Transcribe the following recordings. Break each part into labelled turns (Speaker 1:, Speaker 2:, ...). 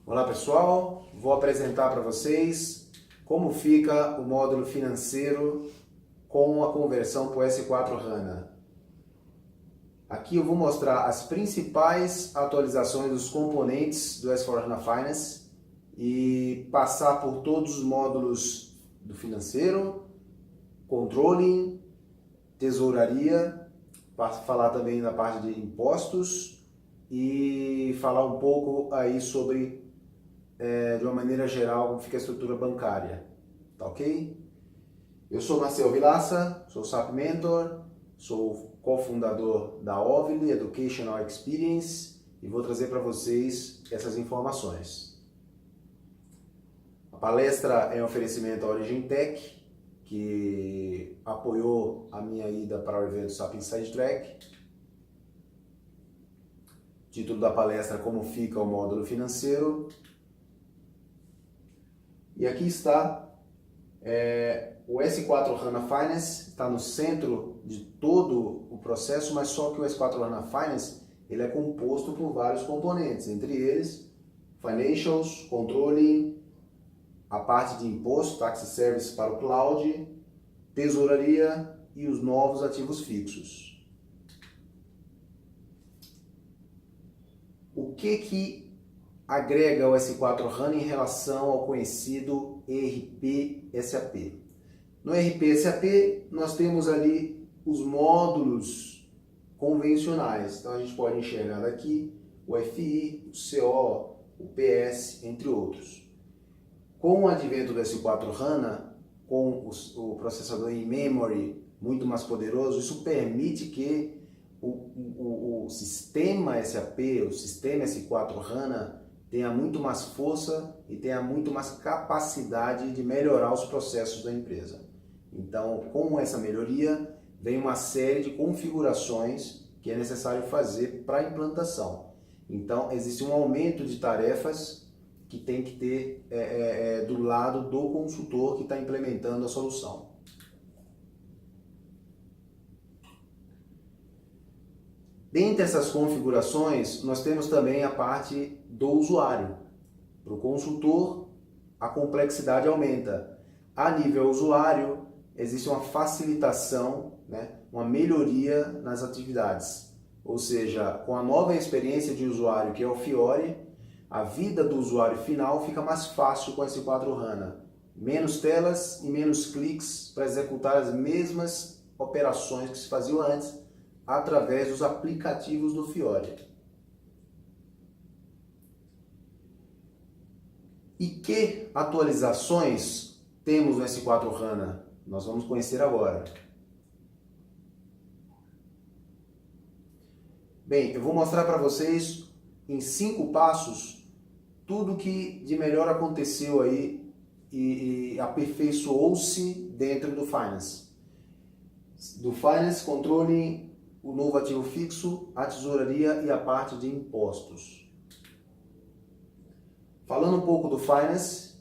Speaker 1: Olá pessoal, vou apresentar para vocês como fica o módulo financeiro com a conversão para o S4HANA. Aqui eu vou mostrar as principais atualizações dos componentes do S4HANA Finance e passar por todos os módulos do financeiro, controlling, tesouraria, para falar também da parte de impostos e falar um pouco aí sobre de uma maneira geral, como fica a estrutura bancária, tá ok? Eu sou Marcel Vilaça, sou SAP Mentor, sou cofundador da OVLI Educational Experience e vou trazer para vocês essas informações. A palestra é um oferecimento à Origin Tech, que apoiou a minha ida para o evento SAP Inside Track. Título da palestra: Como fica o módulo financeiro. E aqui está o S4HANA Finance, está no centro de todo o processo, mas só que o S4HANA Finance ele é composto por vários componentes, entre eles Financials, Controlling, a parte de imposto, Tax Service para o Cloud, Tesouraria e os novos ativos fixos. O que agrega o S4HANA em relação ao conhecido ERP SAP? No ERP SAP nós temos ali os módulos convencionais, então a gente pode enxergar daqui o FI, o CO, o PS, entre outros. Com o advento do S4HANA, com o processador in-memory muito mais poderoso, isso permite que o sistema SAP, o sistema S4HANA, tenha muito mais força e tenha muito mais capacidade de melhorar os processos da empresa. Então, com essa melhoria, vem uma série de configurações que é necessário fazer para a implantação. Então, existe um aumento de tarefas que tem que ter do lado do consultor que está implementando a solução. Dentre essas configurações, nós temos também a parte do usuário. Para o consultor, a complexidade aumenta. A nível usuário, existe uma facilitação, uma melhoria nas atividades. Ou seja, com a nova experiência de usuário, que é o Fiori, a vida do usuário final fica mais fácil com esse S4HANA. Menos telas e menos cliques para executar as mesmas operações que se faziam antes, através dos aplicativos do Fiori. E que atualizações temos no S4HANA? Nós vamos conhecer agora. Bem, eu vou mostrar para vocês em 5 passos tudo que de melhor aconteceu aí e aperfeiçoou-se dentro do Finance. Do Finance, Controlling, o novo ativo fixo, a tesouraria e a parte de impostos. Falando um pouco do Finance,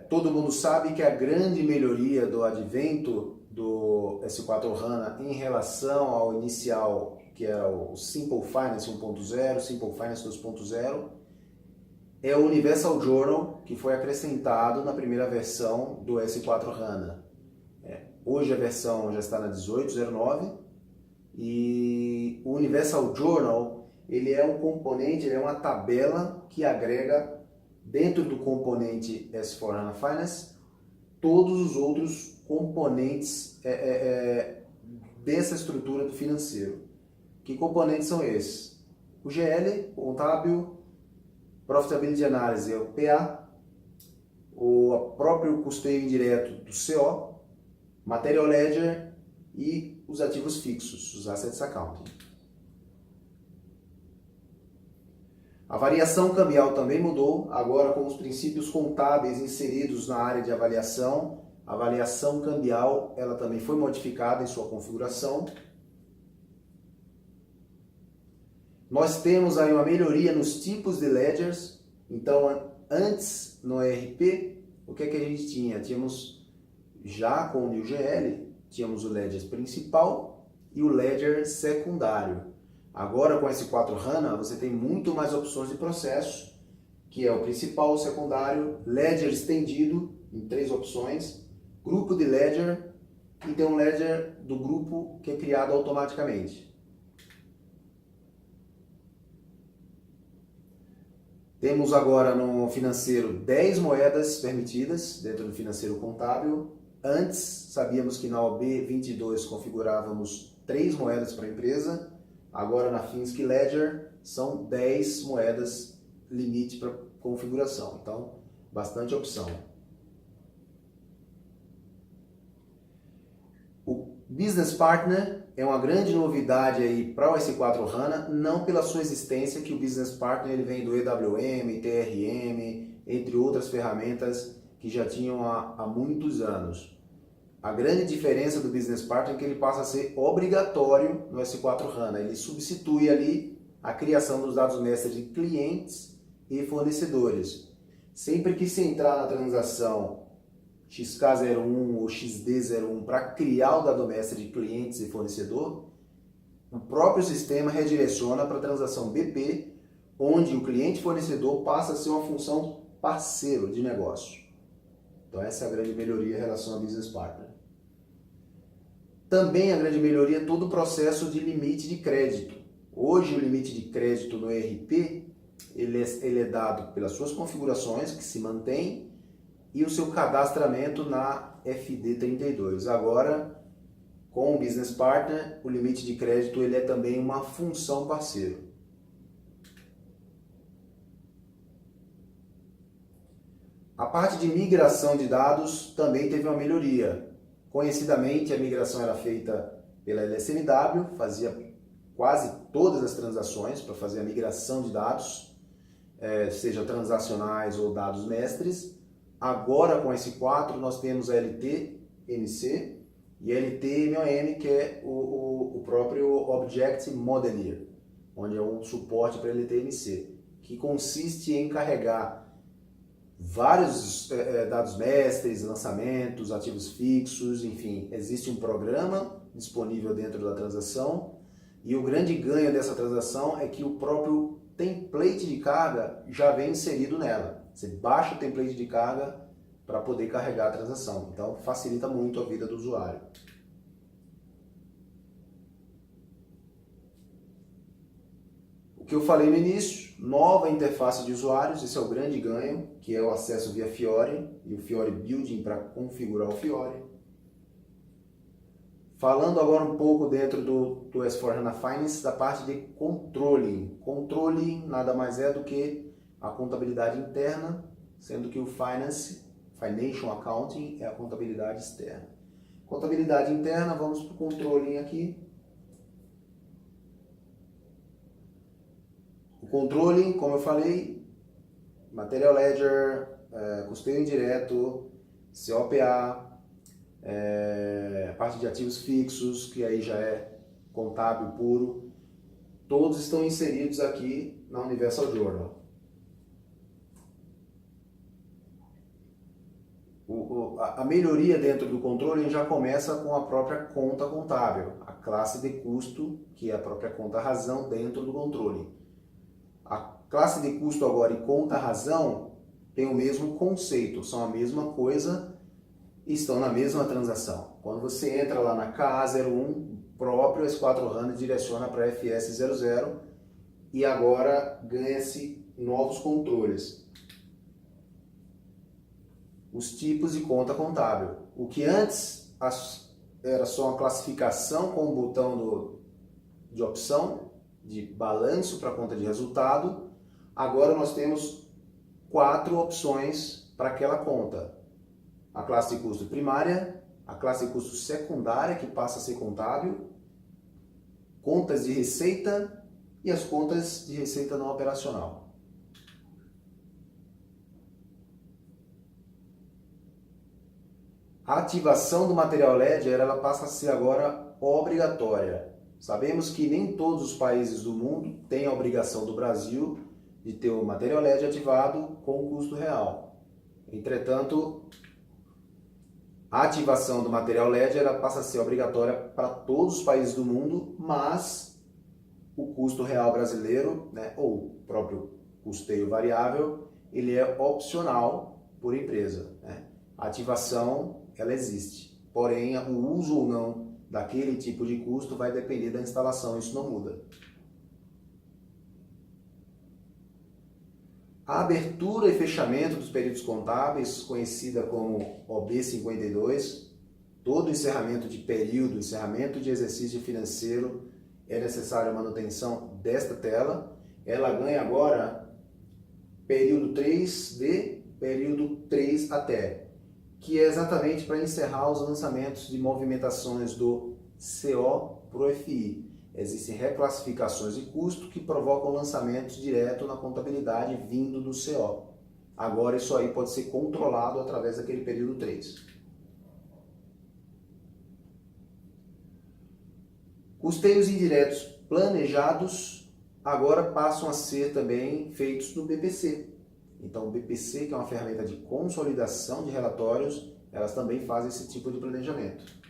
Speaker 1: todo mundo sabe que a grande melhoria do advento do S4HANA em relação ao inicial, que era o Simple Finance 1.0, Simple Finance 2.0, é o Universal Journal, que foi acrescentado na primeira versão do S4HANA. Hoje a versão já está na 18.09 e o Universal Journal ele é um componente, ele é uma tabela que agrega dentro do componente S4HANA Finance todos os outros componentes dessa estrutura do financeiro. Que componentes são esses? O GL, o contábil, Profitability Analysis é o PA, o próprio custeio indireto do CO, Material Ledger e os ativos fixos, os Assets Accounting. A variação cambial também mudou, agora com os princípios contábeis inseridos na área de avaliação. A variação cambial ela também foi modificada em sua configuração. Nós temos aí uma melhoria nos tipos de ledgers. Então, antes no ERP, o que é que a gente tinha? Tínhamos, já com o NewGL, tínhamos o ledger principal e o ledger secundário. Agora com S4 HANA você tem muito mais opções de processo, que é o principal, o secundário, ledger estendido em 3 opções, grupo de ledger e tem um ledger do grupo que é criado automaticamente. Temos agora no financeiro 10 moedas permitidas dentro do financeiro contábil. Antes sabíamos que na OB 22 configurávamos 3 moedas para a empresa. Agora na Finsky Ledger são 10 moedas limite para configuração. Então, bastante opção. O Business Partner é uma grande novidade aí para o S4 HANA, não pela sua existência, que o Business Partner ele vem do EWM, TRM, entre outras ferramentas que já tinham há muitos anos. A grande diferença do Business Partner é que ele passa a ser obrigatório no S4 HANA. Ele substitui ali a criação dos dados mestres de clientes e fornecedores. Sempre que você entrar na transação XK01 ou XD01 para criar o dado mestre de clientes e fornecedor, o próprio sistema redireciona para a transação BP, onde o cliente fornecedor passa a ser uma função parceiro de negócio. Então essa é a grande melhoria em relação ao Business Partner. Também a grande melhoria é todo o processo de limite de crédito. Hoje o limite de crédito no ERP ele é dado pelas suas configurações, que se mantém, e o seu cadastramento na FD32. Agora, com o Business Partner, o limite de crédito ele é também uma função parceiro. A parte de migração de dados também teve uma melhoria. Conhecidamente, a migração era feita pela LSMW, fazia quase todas as transações para fazer a migração de dados, seja transacionais ou dados mestres. Agora com S4 nós temos a LT-MC e LT-MOM, que é o próprio Object Modeler, onde é um suporte para LT-MC, que consiste em carregar vários dados mestres, lançamentos, ativos fixos, enfim, existe um programa disponível dentro da transação e o grande ganho dessa transação é que o próprio template de carga já vem inserido nela. Você baixa o template de carga para poder carregar a transação. Então, facilita muito a vida do usuário. O que eu falei no início, nova interface de usuários, esse é o grande ganho, que é o acesso via Fiori e o Fiori Building para configurar o Fiori. Falando agora um pouco dentro do S4HANA Finance, da parte de controlling. Controlling nada mais é do que a contabilidade interna, sendo que o Financial Accounting é a contabilidade externa. Contabilidade interna, vamos para o controlling aqui. O controlling, como eu falei, Material Ledger, custeio indireto, COPA, a parte de ativos fixos, que aí já é contábil puro, todos estão inseridos aqui na Universal Journal. A melhoria dentro do controle já começa com a própria conta contábil, a classe de custo, que é a própria conta razão dentro do controle. A classe de custo agora e conta razão tem o mesmo conceito, são a mesma coisa e estão na mesma transação. Quando você entra lá na KA01, o próprio S4 HANA direciona para FS00 e agora ganha-se novos controles. Os tipos de conta contábil. O que antes era só uma classificação com o botão de opção, de balanço para conta de resultado, agora nós temos 4 opções para aquela conta. A classe de custo primária, a classe de custo secundária, que passa a ser contábil, contas de receita e as contas de receita não operacional. A ativação do Material Ledger ela passa a ser agora obrigatória. Sabemos que nem todos os países do mundo têm a obrigação do Brasil de ter o Material Ledger ativado com o custo real. Entretanto, A ativação do material ledger ela passa a ser obrigatória para todos os países do mundo, mas o custo real brasileiro, né, ou o próprio custeio variável, ele é opcional por empresa, né? A ativação, ela existe, porém o uso ou não daquele tipo de custo vai depender da instalação, isso não muda. A abertura e fechamento dos períodos contábeis, conhecida como OB52, todo encerramento de período, encerramento de exercício financeiro, é necessária a manutenção desta tela. Ela ganha agora período 3D, período 3 até, que é exatamente para encerrar os lançamentos de movimentações do CO para o FI. Existem reclassificações de custo que provocam lançamentos direto na contabilidade vindo do CO. Agora isso aí pode ser controlado através daquele período 3. Custeios indiretos planejados agora passam a ser também feitos no BPC. Então o BPC, que é uma ferramenta de consolidação de relatórios, elas também fazem esse tipo de planejamento.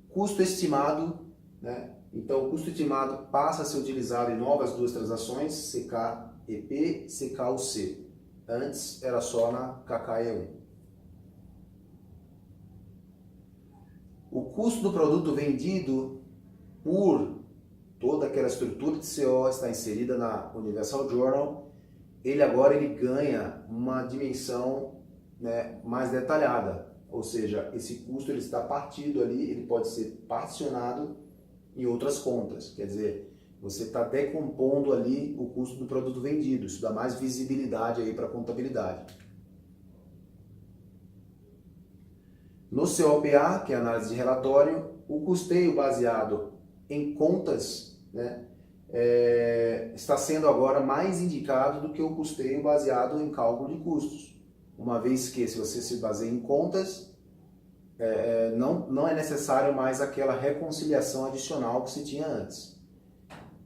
Speaker 1: Custo estimado, né? Então o custo estimado passa a ser utilizado em novas duas transações, CK-EP, CK-UC. Antes era só na KK-E1. O custo do produto vendido por toda aquela estrutura de CO está inserida na Universal Journal, ele ganha uma dimensão, né, mais detalhada. Ou seja, esse custo ele está partido ali, ele pode ser particionado em outras contas. Quer dizer, você está decompondo ali o custo do produto vendido. Isso dá mais visibilidade aí para a contabilidade. No COPA, que é a análise de relatório, o custeio baseado em contas, né, está sendo agora mais indicado do que o custeio baseado em cálculo de custos. Uma vez que, se você se baseia em contas, não é necessário mais aquela reconciliação adicional que se tinha antes.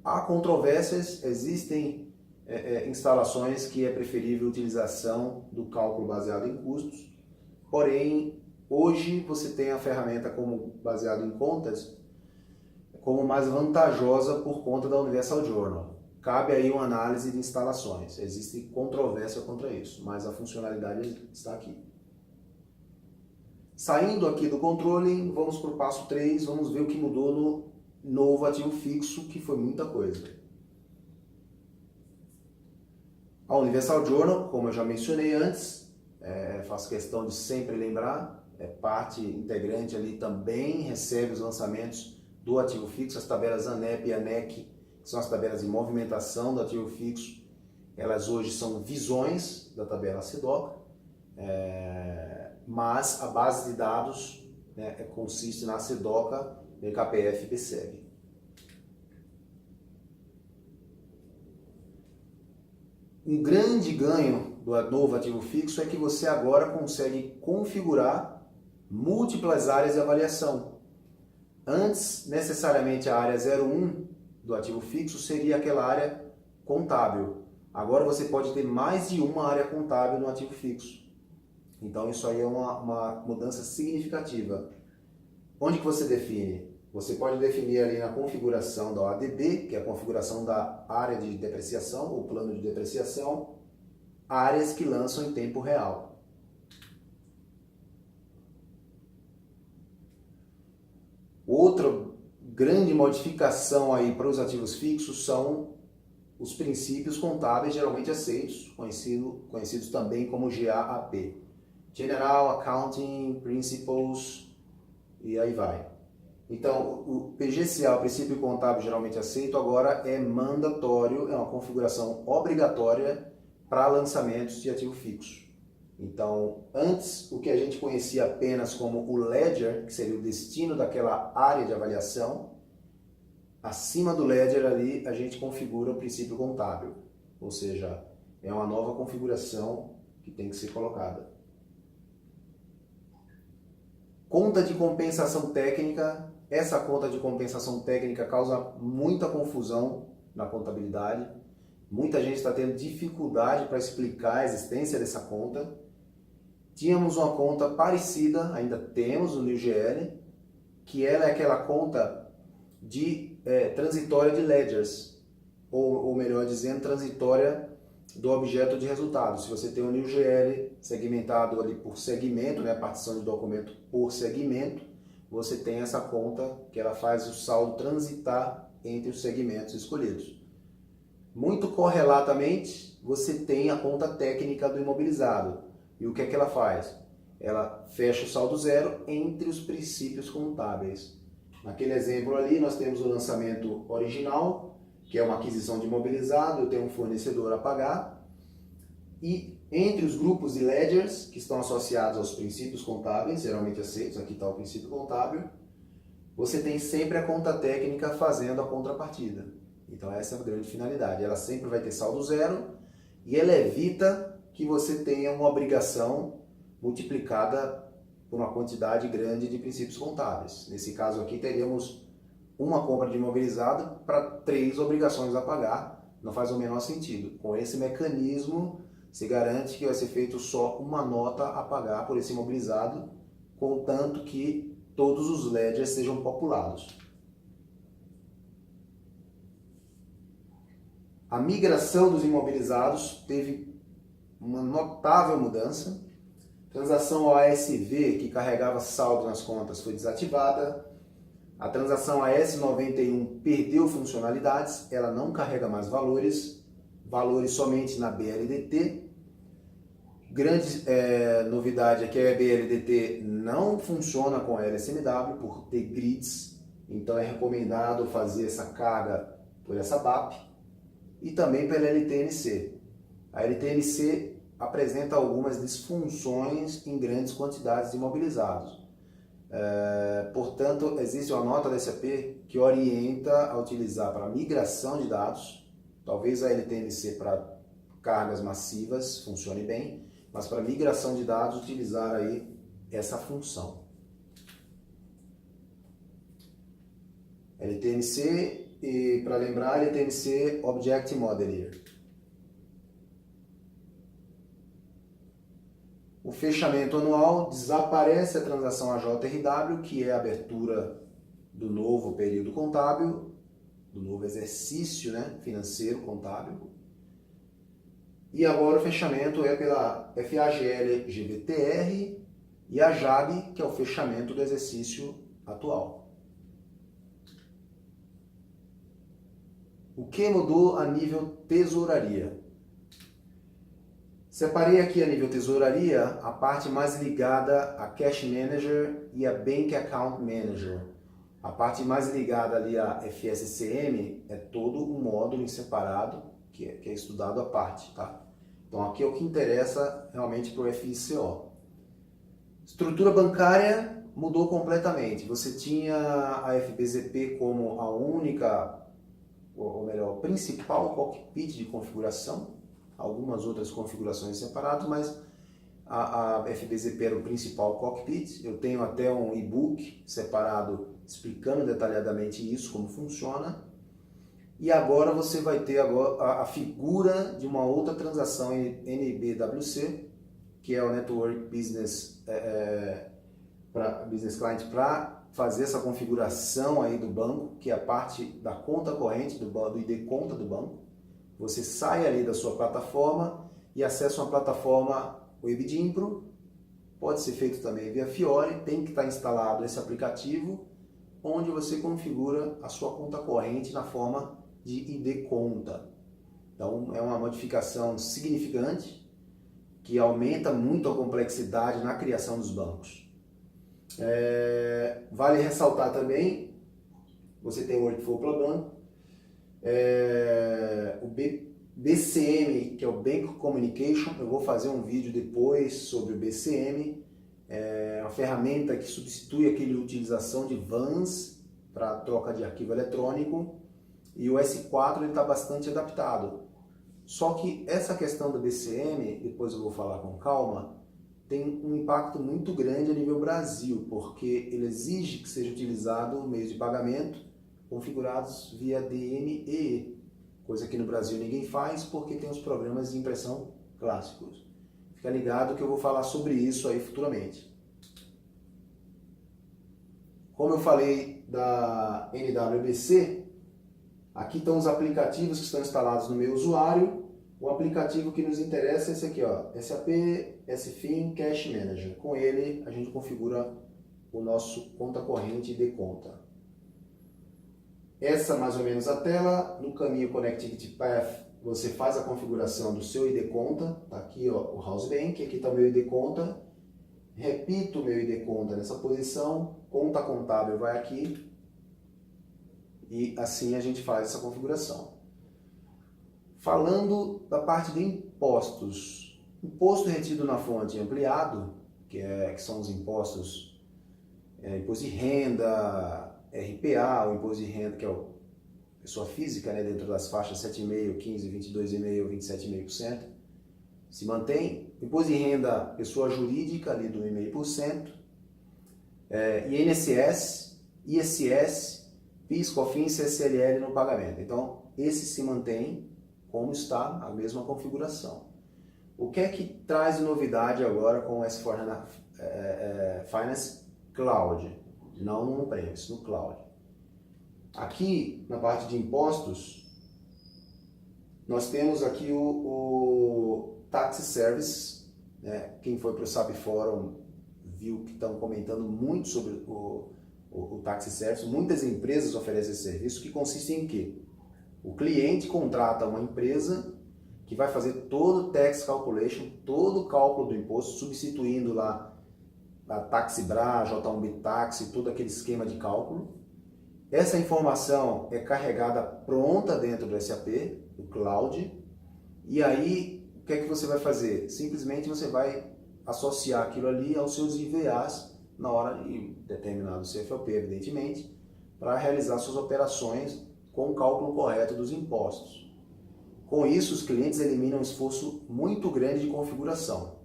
Speaker 1: Há controvérsias, existem instalações que é preferível a utilização do cálculo baseado em custos, porém, hoje você tem a ferramenta como baseado em contas como mais vantajosa por conta da Universal Journal. Cabe aí uma análise de instalações. Existe controvérsia contra isso, mas a funcionalidade está aqui. Saindo aqui do controle, vamos para o passo 3, vamos ver o que mudou no novo ativo fixo, que foi muita coisa. A Universal Journal, como eu já mencionei antes, faço questão de sempre lembrar, parte integrante ali também recebe os lançamentos do ativo fixo, as tabelas ANEP e ANEC, que são as tabelas de movimentação do ativo fixo, elas hoje são visões da tabela CEDOCA, mas a base de dados, né, consiste na CEDOCA, BKPF e BSEG. Um grande ganho do novo ativo fixo é que você agora consegue configurar múltiplas áreas de avaliação. Antes, necessariamente a área 01 do ativo fixo seria aquela área contábil. Agora você pode ter mais de uma área contábil no ativo fixo. Então isso aí é uma mudança significativa. Onde que você define? Você pode definir ali na configuração da ADB, que é a configuração da área de depreciação, ou plano de depreciação, áreas que lançam em tempo real. Outra grande modificação aí para os ativos fixos são os princípios contábeis geralmente aceitos, conhecidos também como GAAP. General Accounting Principles, e aí vai. Então, o PGCA, o princípio contábil geralmente aceito, agora é mandatório, é uma configuração obrigatória para lançamentos de ativo fixo. Então, antes, o que a gente conhecia apenas como o ledger, que seria o destino daquela área de avaliação, acima do ledger ali a gente configura o princípio contábil, ou seja, é uma nova configuração que tem que ser colocada. Conta de compensação técnica. Essa conta de compensação técnica causa muita confusão na contabilidade. Muita gente está tendo dificuldade para explicar a existência dessa conta. Tínhamos uma conta parecida, ainda temos no NewGL, que ela é aquela conta de transitória de ledgers, ou melhor dizendo, transitória do objeto de resultado. Se você tem um NewGL segmentado ali por segmento, né, a partição de documento por segmento, você tem essa conta que ela faz o saldo transitar entre os segmentos escolhidos. Muito correlatamente, você tem a conta técnica do imobilizado. E o que é que ela faz? Ela fecha o saldo zero entre os princípios contábeis. Naquele exemplo ali, nós temos o lançamento original, que é uma aquisição de imobilizado, eu tenho um fornecedor a pagar, e entre os grupos de ledgers, que estão associados aos princípios contábeis, geralmente aceitos, aqui está o princípio contábil, você tem sempre a conta técnica fazendo a contrapartida. Então essa é a grande finalidade, ela sempre vai ter saldo zero, e ela evita que você tenha uma obrigação multiplicada por uma quantidade grande de princípios contábeis. Nesse caso aqui, teríamos uma compra de imobilizado para 3 obrigações a pagar, não faz o menor sentido. Com esse mecanismo, se garante que vai ser feito só uma nota a pagar por esse imobilizado, contanto que todos os ledgers sejam populados. A migração dos imobilizados teve uma notável mudança. Transação OASV, que carregava saldo nas contas, foi desativada. A transação AS91 perdeu funcionalidades, ela não carrega mais valores somente na BLDT. Grande novidade é que a BLDT não funciona com a LSMW por ter grids, então é recomendado fazer essa carga por essa BAP e também pela LTNC. A LTNC apresenta algumas disfunções em grandes quantidades de imobilizados. Portanto, existe uma nota da SAP que orienta a utilizar para migração de dados, talvez a LTNC para cargas massivas funcione bem, mas para migração de dados utilizar aí essa função. LTNC, e para lembrar, LTNC Object Modeler. O fechamento anual, desaparece a transação AJRW, que é a abertura do novo período contábil, do novo exercício, né, financeiro contábil. E agora o fechamento é pela FAGL-GBTR e a JAB, que é o fechamento do exercício atual. O que mudou a nível tesouraria? Separei aqui a nível tesouraria a parte mais ligada a Cash Manager e a Bank Account Manager. A parte mais ligada ali a FSCM é todo um módulo em separado que é estudado à parte, tá? Então aqui é o que interessa realmente para o FICO. Estrutura bancária mudou completamente. Você tinha a FBZP como a única, ou melhor, principal cockpit de configuração, algumas outras configurações separadas, mas a FBZP era o principal cockpit. Eu tenho até um e-book separado explicando detalhadamente isso, como funciona. E agora você vai ter agora a figura de uma outra transação NBWC, que é o Network Business, Business Client, para fazer essa configuração aí do banco, que é a parte da conta corrente, do ID conta do banco. Você sai ali da sua plataforma e acessa uma plataforma Web de Impro, pode ser feito também via Fiori, tem que estar instalado esse aplicativo, onde você configura a sua conta corrente na forma de ID conta. Então é uma modificação significante que aumenta muito a complexidade na criação dos bancos. Vale ressaltar também, você tem o Workflow para banco, o BCM, que é o Bank Communication. Eu vou fazer um vídeo depois sobre o BCM, é uma ferramenta que substitui aquela utilização de vans para troca de arquivo eletrônico, e o S4 está bastante adaptado. Só que essa questão do BCM, depois eu vou falar com calma, tem um impacto muito grande a nível Brasil, porque ele exige que seja utilizado meios de pagamento configurados via DMEE, coisa que no Brasil ninguém faz porque tem os programas de impressão clássicos. Fica ligado que eu vou falar sobre isso aí futuramente. Como eu falei da NWBC, aqui estão os aplicativos que estão instalados no meu usuário. O aplicativo que nos interessa é esse aqui, ó, SAP SFIN Cash Manager. Com ele a gente configura o nosso conta corrente de conta. Essa mais ou menos a tela. No caminho Connectivity Path você faz a configuração do seu ID conta. Tá aqui, ó, o House Bank, aqui está o meu ID conta. Repito o meu ID conta nessa posição, conta contábil vai aqui e assim a gente faz essa configuração. Falando da parte de impostos, imposto retido na fonte ampliado, que são os impostos, imposto de renda, RPA, o imposto de renda que é a pessoa física, né, dentro das faixas 7,5%, 15%, 22,5%, 27,5%. Se mantém. Imposto de renda, pessoa jurídica, ali do 1,5%. INSS, ISS, PIS, COFINS, CSLL no pagamento. Então, esse se mantém como está, a mesma configuração. O que é que traz de novidade agora com o S4HANA Finance Cloud? Não no on-premise, no cloud. Aqui, na parte de impostos, nós temos aqui o Tax Service, né? Quem foi para o SAP Forum viu que estão comentando muito sobre o Tax Service. Muitas empresas oferecem esse serviço, que consiste em quê? O cliente contrata uma empresa que vai fazer todo o tax calculation, todo o cálculo do imposto, substituindo lá a Taxibra, J1B Tax, todo aquele esquema de cálculo. Essa informação é carregada pronta dentro do SAP, do Cloud, e aí o que é que você vai fazer? Simplesmente você vai associar aquilo ali aos seus IVAs na hora de determinado CFOP, evidentemente, para realizar suas operações com o cálculo correto dos impostos. Com isso, os clientes eliminam um esforço muito grande de configuração.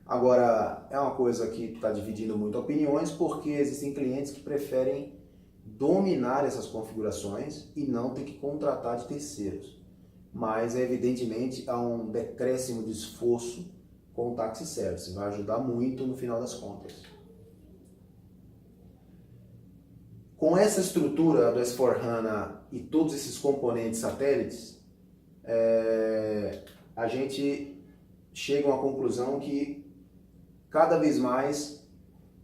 Speaker 1: Agora, é uma coisa que está dividindo muito opiniões, porque existem clientes que preferem dominar essas configurações e não ter que contratar de terceiros. Mas, evidentemente, há um decréscimo de esforço com o Tax Service. Vai ajudar muito no final das contas. Com essa estrutura do S4HANA e todos esses componentes satélites, a gente chega a uma conclusão que cada vez mais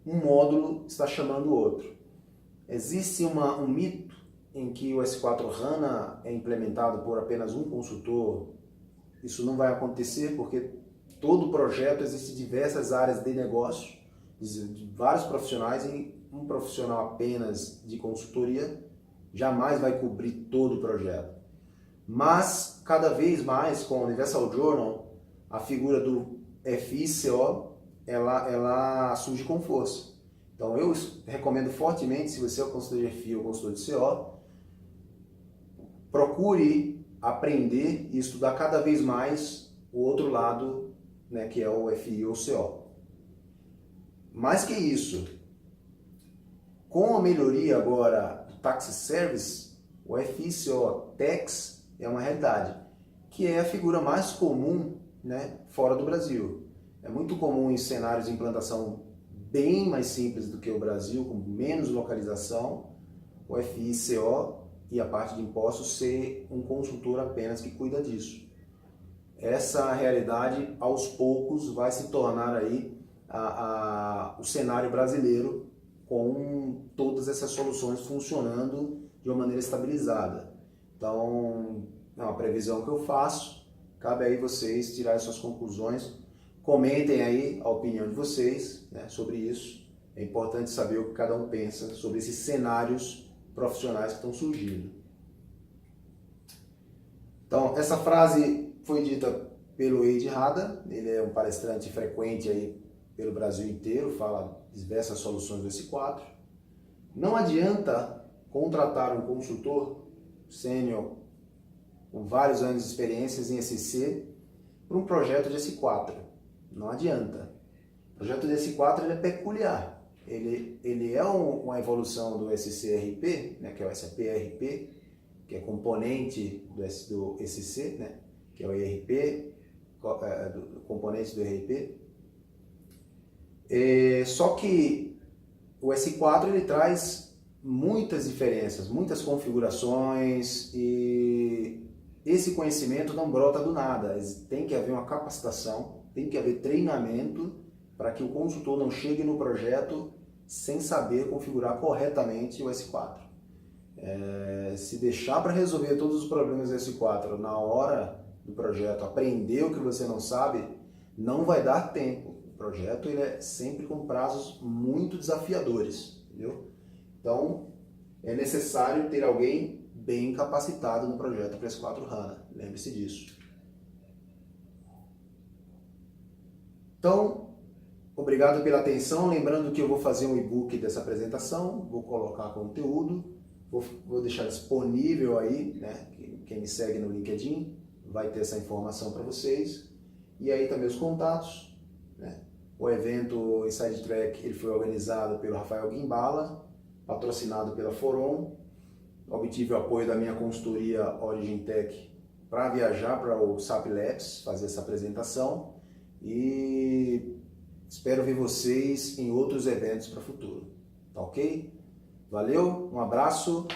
Speaker 1: um módulo está chamando o outro. Existe um mito em que o S4HANA é implementado por apenas um consultor. Isso não vai acontecer porque todo projeto existe diversas áreas de negócio, de vários profissionais, e um profissional apenas de consultoria jamais vai cobrir todo o projeto. Mas, cada vez mais, com o Universal Journal, a figura do FICO, ela surge com força. Então, eu recomendo fortemente, se você é o consultor de FI ou consultor de CO, procure aprender e estudar cada vez mais o outro lado, né, que é o FI ou CO. Mais que isso, com a melhoria agora do Tax Service, o FICO Tax é uma realidade, que é a figura mais comum, né, fora do Brasil. É muito comum em cenários de implantação bem mais simples do que o Brasil, com menos localização, o FICO e a parte de impostos ser um consultor apenas que cuida disso. Essa realidade, aos poucos, vai se tornar aí o cenário brasileiro, com todas essas soluções funcionando de uma maneira estabilizada. Então, é uma previsão que eu faço, cabe aí vocês tirarem suas conclusões, comentem aí a opinião de vocês, né, sobre isso. É importante saber o que cada um pensa sobre esses cenários profissionais que estão surgindo. Então, essa frase foi dita pelo Eide Rada, ele é um palestrante frequente aí pelo Brasil inteiro, fala diversas soluções do S4. Não adianta contratar um consultor sênior com vários anos de experiência em SC para um projeto de S4. Não adianta. O projeto de S4 ele é peculiar. Ele é uma evolução do SCRP, né, que é o SAP RP, que é componente do ECC, né? Que é o ERP, componente do ERP. Só que o S4 ele traz muitas diferenças, muitas configurações, e esse conhecimento não brota do nada. Tem que haver uma capacitação, tem que haver treinamento para que o consultor não chegue no projeto sem saber configurar corretamente o S4. Se deixar para resolver todos os problemas do S4 na hora do projeto, aprender o que você não sabe, não vai dar tempo. O projeto ele é sempre com prazos muito desafiadores, entendeu? Então, é necessário ter alguém bem capacitado no projeto para S4 HANA. Lembre-se disso. Então, obrigado pela atenção. Lembrando que eu vou fazer um e-book dessa apresentação, vou colocar conteúdo, vou deixar disponível aí, né? Quem me segue no LinkedIn vai ter essa informação para vocês. E aí também os contatos, né? O evento Inside Track ele foi organizado pelo Rafael Guimbala, patrocinado pela Foron. Obtive o apoio da minha consultoria Origin Tech para viajar para o SAP Labs, fazer essa apresentação, e espero ver vocês em outros eventos para o futuro. Tá ok? Valeu, um abraço.